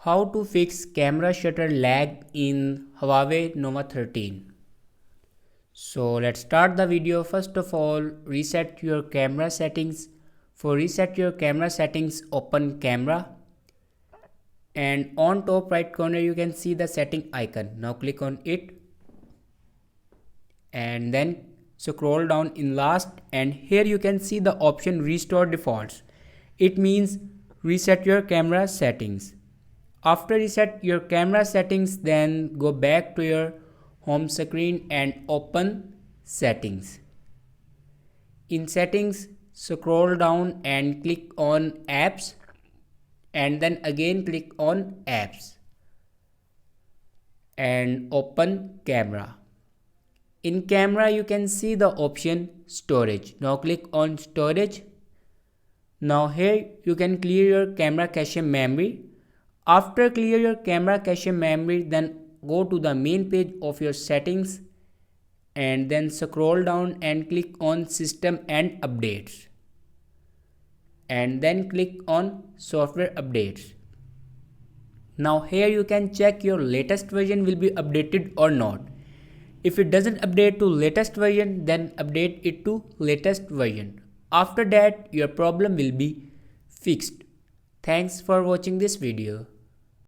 How to fix camera shutter lag in Huawei Nova 13. So let's start the video. First of all, reset your camera settings. For reset your camera settings, open camera and on top right corner you can see the setting icon. Now click on it and then scroll down in last, and here you can see the option restore defaults. It means reset your camera settings. After reset your camera settings, then go back to your home screen and open settings. In settings, scroll down and click on apps and then again click on apps and open camera. In camera you can see the option storage. Now click on storage. Now here you can clear your camera cache memory. After clear your camera cache memory, then go to the main page of your settings and then scroll down and click on system and updates and then click on software updates. Now here you can check your latest version will be updated or not. If it doesn't update to latest version, then update it to latest version. After that your problem will be fixed. Thanks for watching this video.